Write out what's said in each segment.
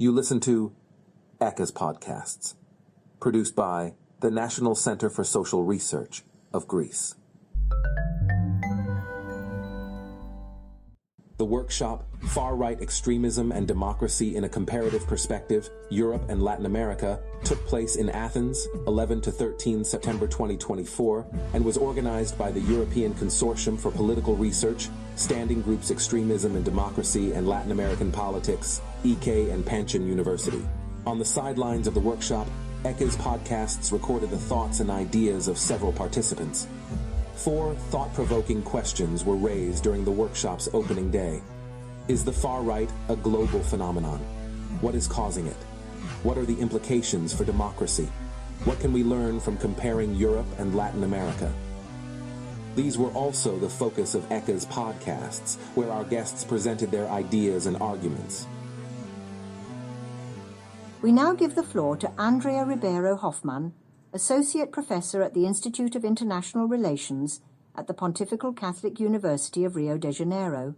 You listen to EKKE's podcasts, produced by the National Center for Social Research of Greece. The workshop, Far-Right Extremism and Democracy in a Comparative Perspective, Europe and Latin America, took place in Athens, 11 to 13 September 2024, and was organized by the European Consortium for Political Research, Standing Groups Extremism and Democracy and Latin American Politics, EKKE and Panteion University. On the sidelines of the workshop, EKKE's podcasts recorded the thoughts and ideas of several participants. 4 thought-provoking questions were raised during the workshop's opening day. Is the far right a global phenomenon? What is causing it? What are the implications for democracy? What can we learn from comparing Europe and Latin America? These were also the focus of EKKE's podcasts, where our guests presented their ideas and arguments. We now give the floor to Andrea Ribeiro Hoffmann, Associate Professor at the Institute of International Relations at the Pontifical Catholic University of Rio de Janeiro.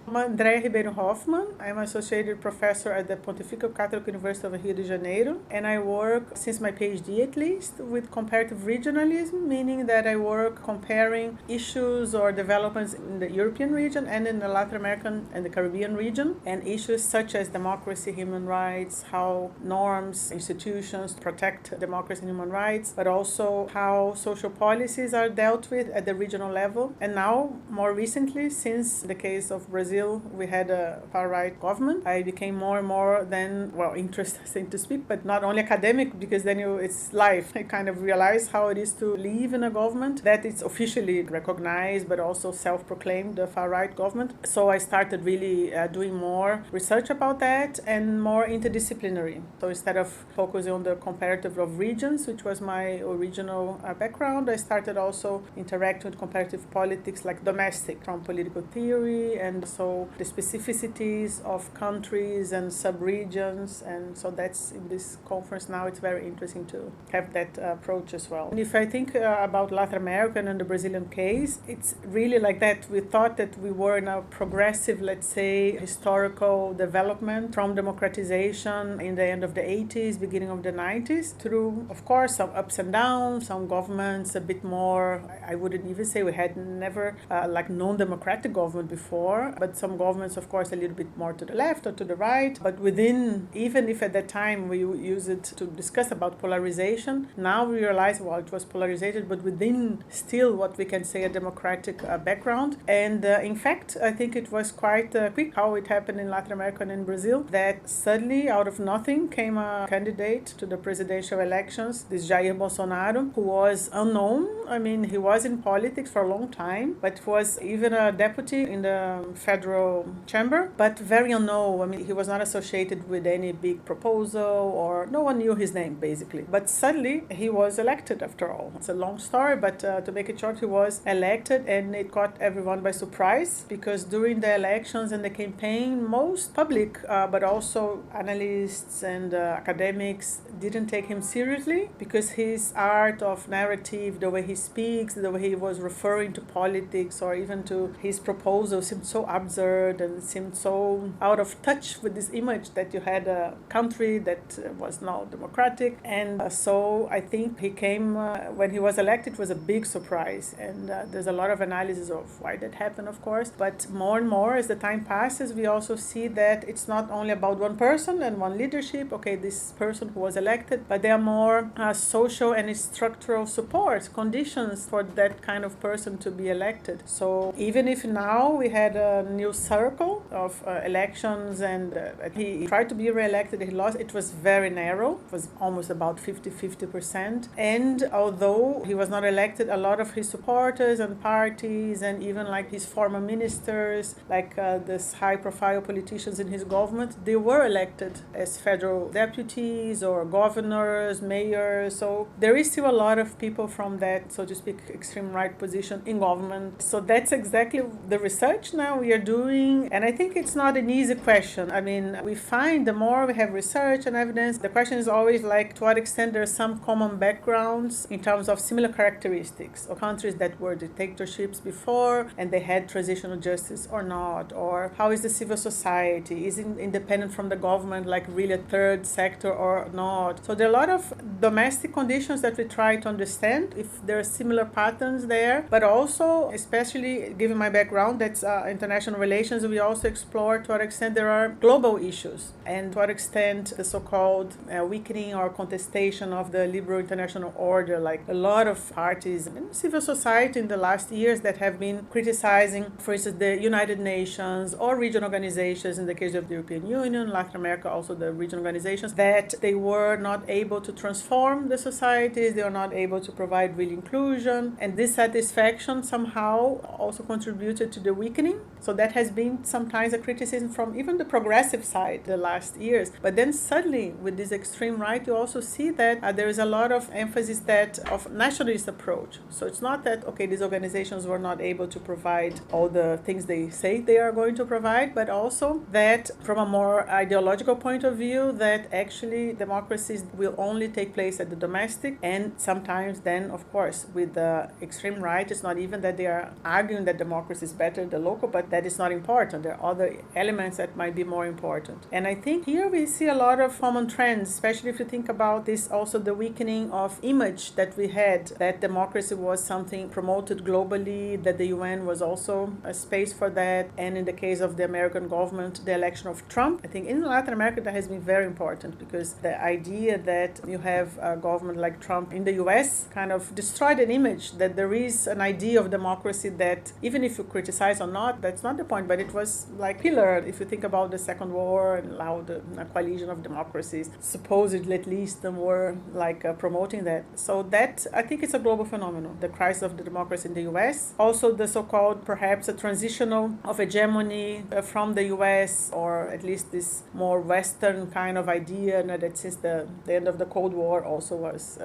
I'm Andrea Ribeiro Hoffmann. I'm Associated Professor at the Pontifical Catholic University of Rio de Janeiro, and I work, since my PhD at least, with comparative regionalism, meaning that I work comparing issues or developments in the European region and in the Latin American and the Caribbean region, and issues such as democracy, human rights, how norms, institutions protect democracy and human rights, but also how social policies are dealt with at the regional level. And now, more recently, since the case of Brazil, we had a far-right government. I became more and more interested to speak, but not only academic, because then it's life. I kind of realized how it is to live in a government that it's officially recognized, but also self-proclaimed the far-right government. So I started really doing more research about that and more interdisciplinary. So instead of focusing on the comparative of regions, which was my original background, I started also interacting with comparative politics like domestic, from political theory, and so the specificities of countries and sub-regions, and so that's in this conference now. It's very interesting to have that approach as well. And if I think about Latin America and the Brazilian case, it's really like that. We thought that we were in a progressive, let's say, historical development from democratization in the end of the 80s, beginning of the 90s, through, of course, some ups and downs, some governments a bit more, I wouldn't even say we had never non-democratic government before, but some governments, of course, a little bit more to the left or to the right. But within, even if at that time we use it to discuss about polarization, now we realize, it was polarization, but within still what we can say a democratic background. And in fact, I think it was quite quick how it happened in Latin America and in Brazil, that suddenly out of nothing came a candidate to the presidential elections, this Jair Bolsonaro, who was unknown. I mean, he was in politics for a long time, but was even a deputy in the federal chamber, but very unknown. I mean, he was not associated with any big proposal, or no one knew his name, basically. But suddenly, he was elected after all. It's a long story, but to make it short, he was elected, and it caught everyone by surprise, because during the elections and the campaign, most public, but also analysts and academics didn't take him seriously, because his art of narrative, the way he speaks, the way he was referring to politics, or even to his proposals seemed so absurd and seemed so out of touch with this image that you had a country that was now democratic. And so I think he came, when he was elected, it was a big surprise. And there's a lot of analysis of why that happened, of course. But more and more as the time passes, we also see that it's not only about one person and one leadership, this person who was elected, but there are more social and structural support conditions for that kind of person to be elected. So even if now we had a new circle of elections and he tried to be re-elected, he lost, it was very narrow. It was almost about 50%. And although he was not elected, a lot of his supporters and parties and even like his former ministers, like this high-profile politicians in his government, they were elected as federal deputies or governors, mayors. So there is still a lot of people from that, so to speak, extreme right position in government. So that's exactly the research now we are doing. And I think it's not an easy question. I mean, we find the more we have research and evidence, the question is always like, to what extent there are some common backgrounds in terms of similar characteristics of countries that were dictatorships before and they had transitional justice or not, or how is the civil society, is it independent from the government, like really a third sector or not. So there are a lot of domestic conditions that we try to understand if there are similar patterns there, but also, especially given my background, that's international relations, we also explore to what extent there are global issues and to what extent the so-called weakening or contestation of the liberal international order, like a lot of parties and civil society in the last years that have been criticizing, for instance, the United Nations or regional organizations, in the case of the European Union, Latin America, also the regional organizations, that they were not able to transform the societies, they were not able to provide real inclusion, and dissatisfaction somehow also contributed to the weakening. So that has been sometimes a criticism from even the progressive side the last years. But then suddenly with this extreme right, you also see that there is a lot of emphasis that of nationalist approach. So it's not that, okay, these organizations were not able to provide all the things they say they are going to provide, but also that from a more ideological point of view, that actually democracies will only take place at the domestic, and sometimes then, of course, with the extreme right, it's not even that they are arguing that democracy is better than the local, but that is not important. There are other elements that might be more important. And I think here we see a lot of common trends, especially if you think about this, also the weakening of image that we had, that democracy was something promoted globally, that the UN was also a space for that. And in the case of the American government, the election of Trump, I think in Latin America that has been very important, because the idea that you have a government like Trump in the US kind of destroyed an image that there is an idea of democracy that, even if you criticize or not, that's not the point, but it was like pillar. If you think about the Second War and how the coalition of democracies supposedly at least were like promoting that. So that, I think it's a global phenomenon, the crisis of the democracy in the US. Also the so-called perhaps a transitional of hegemony from the US, or at least this more Western kind of idea that since the end of the Cold War also was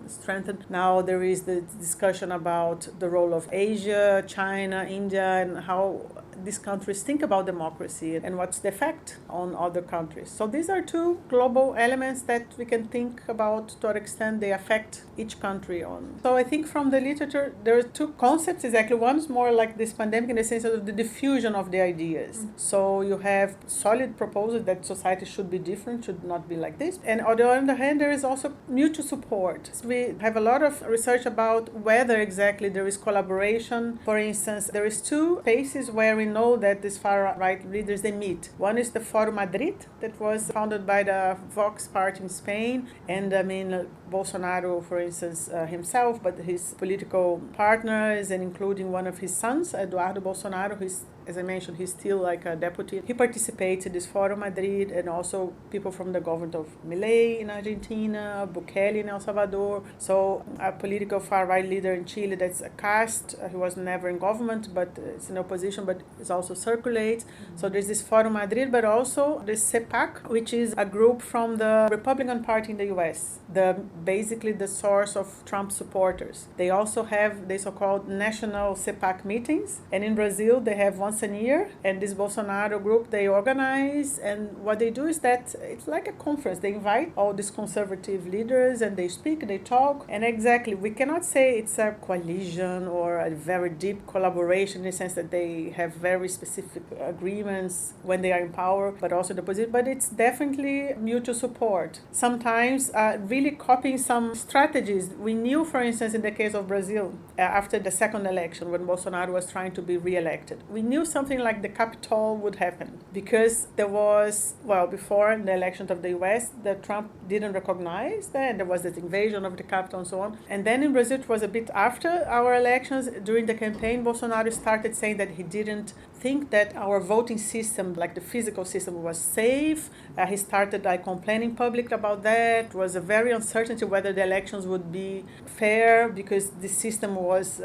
strengthened. Now there is the discussion about the role of Asia, China, India, and how these countries think about democracy and what's the effect on other countries. So these are two global elements that we can think about to what extent they affect each country on. So I think from the literature, there are two concepts exactly. One is more like this pandemic in the sense of the diffusion of the ideas. Mm-hmm. So you have solid proposals that society should be different, should not be like this. And on the other hand, there is also mutual support. So we have a lot of research about whether exactly there is collaboration. For instance, there is two spaces where we know that these far-right leaders, they meet. One is the Foro Madrid, that was founded by the Vox party in Spain, and Bolsonaro, for instance, himself, but his political partners, and including one of his sons, Eduardo Bolsonaro, who's, as I mentioned, he's still like a deputy. He participates in this Foro Madrid, and also people from the government of Milei in Argentina, Bukele in El Salvador. So a political far-right leader in Chile that's a caste. He was never in government, but it's in opposition, but it also circulates. Mm-hmm. So there's this Foro Madrid, but also the CEPAC, which is a group from the Republican Party in the US, basically the source of Trump supporters. They also have the so-called national CEPAC meetings, and in Brazil they have once a year, and this Bolsonaro group, they organize, and what they do is that it's like a conference. They invite all these conservative leaders and they speak, they talk, and exactly, we cannot say it's a coalition or a very deep collaboration in the sense that they have very specific agreements when they are in power, but also the position, but it's definitely mutual support. Sometimes really copying some strategies. We knew, for instance, in the case of Brazil, after the second election, when Bolsonaro was trying to be re-elected, we knew something like the Capitol would happen, because there was, before the elections of the US, that Trump didn't recognize that, there was this invasion of the Capitol and so on. And then in Brazil, it was a bit after our elections, during the campaign, Bolsonaro started saying that he didn't think that our voting system, like the physical system, was safe. He started complaining publicly about that. It was a very uncertainty whether the elections would be fair, because the system was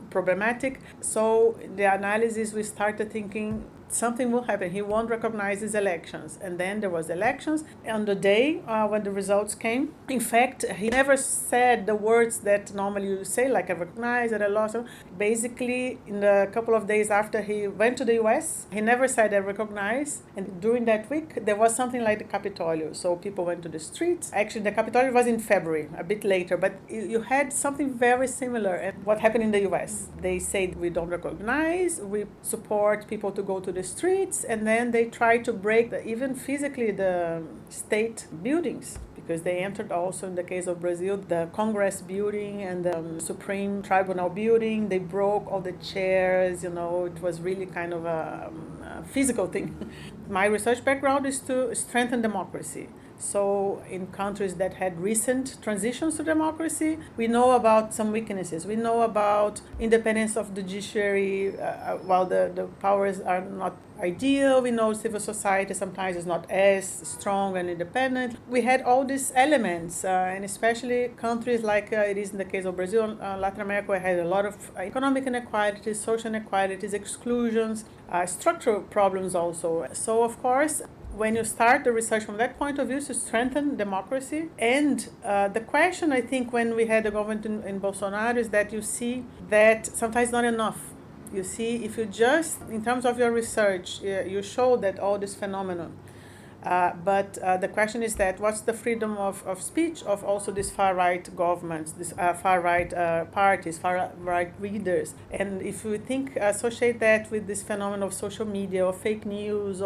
problematic. So the analysis, we started thinking, something will happen. He won't recognize these elections. And then there was elections. On the day when the results came, in fact, he never said the words that normally you say, like I recognize that I lost. Basically, in the couple of days after he went to the US, he never said I recognize. And during that week, there was something like the Capitolio. So people went to the streets. Actually, the Capitolio was in February, a bit later, but you had something very similar at what happened in the US. They said we don't recognize, we support people to go to the streets, and then they try to break even physically the state buildings, because they entered also, in the case of Brazil, the Congress building and the Supreme Tribunal building. They broke all the chairs, it was really kind of a physical thing. My research background is to strengthen democracy. So in countries that had recent transitions to democracy, we know about some weaknesses. We know about independence of the judiciary, while the powers are not ideal. We know civil society sometimes is not as strong and independent. We had all these elements, and especially countries like it is in the case of Brazil, Latin America, we had a lot of economic inequalities, social inequalities, exclusions, structural problems also. So of course, when you start the research from that point of view, to strengthen democracy. And the question, I think, when we had the government in Bolsonaro is that you see that sometimes not enough. You see, if you just, in terms of your research, you show that all this phenomenon. But the question is that what's the freedom of speech of also these far-right governments, these far-right parties, far-right readers? And if we associate that with this phenomenon of social media, of fake news,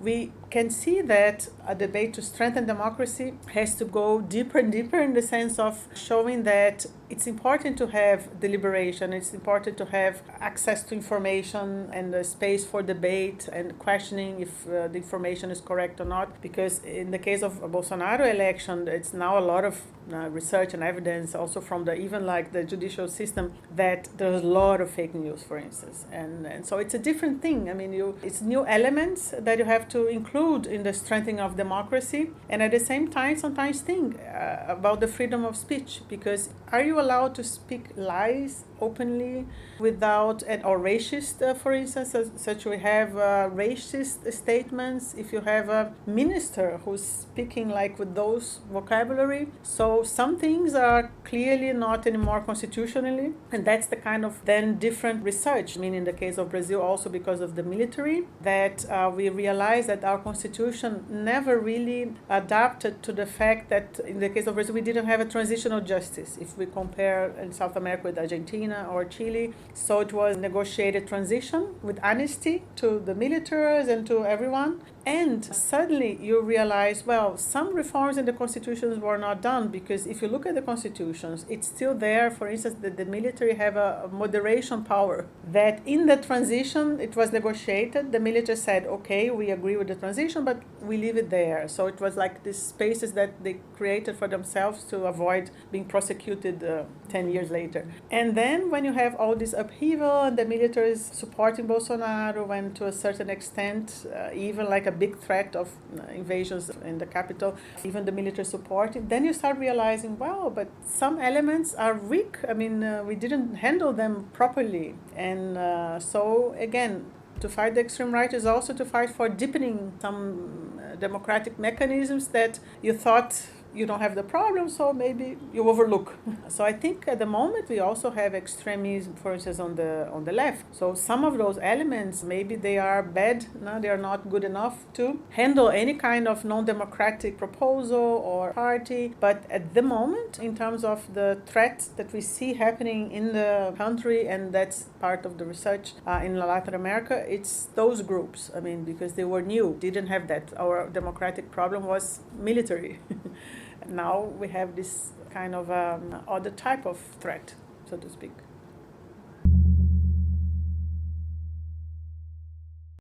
we can see that a debate to strengthen democracy has to go deeper and deeper, in the sense of showing that it's important to have deliberation, it's important to have access to information and the space for debate and questioning if the information is correct or not. Because in the case of a Bolsonaro election, it's now a lot of research and evidence also from even the judicial system that there's a lot of fake news, for instance. And so it's a different thing. I mean, it's new elements that you have to include in the strengthening of democracy, and at the same time sometimes think about the freedom of speech, because are you allowed to speak lies openly without, or racist, for instance, such we have racist statements, if you have a minister who's speaking with those vocabulary. So some things are clearly not anymore constitutionally, and that's the kind of then different research. I mean, in the case of Brazil, also because of the military, that we realize that our constitution never really adapted to the fact that in the case of Brazil, we didn't have a transitional justice. If we compare in South America with Argentina or Chile, so it was negotiated transition with amnesty to the militaries and to everyone. And suddenly you realize, well, some reforms in the constitutions were not done, because if you look at the constitutions, it's still there, for instance, that the military have a moderation power, that in the transition it was negotiated. The military said, okay, we agree with the transition, but we leave it there. So it was like these spaces that they created for themselves to avoid being prosecuted 10 years later. And then when you have all this upheaval and the military is supporting Bolsonaro, and to a certain extent, even like a big threat of invasions in the capital, even the military supporting, then you start realizing, wow, but some elements are weak. I mean, we didn't handle them properly. And so again, to fight the extreme right is also to fight for deepening some democratic mechanisms that you thought you don't have the problem, so maybe you overlook. So I think at the moment we also have extremism, for instance, on the left. So some of those elements, maybe they are bad, no, they are not good enough to handle any kind of non-democratic proposal or party. But at the moment, in terms of the threats that we see happening in the country, and that's part of the research in Latin America, it's those groups. I mean, because they were new, didn't have that. Our democratic problem was military. Now we have this kind of other type of threat, so to speak.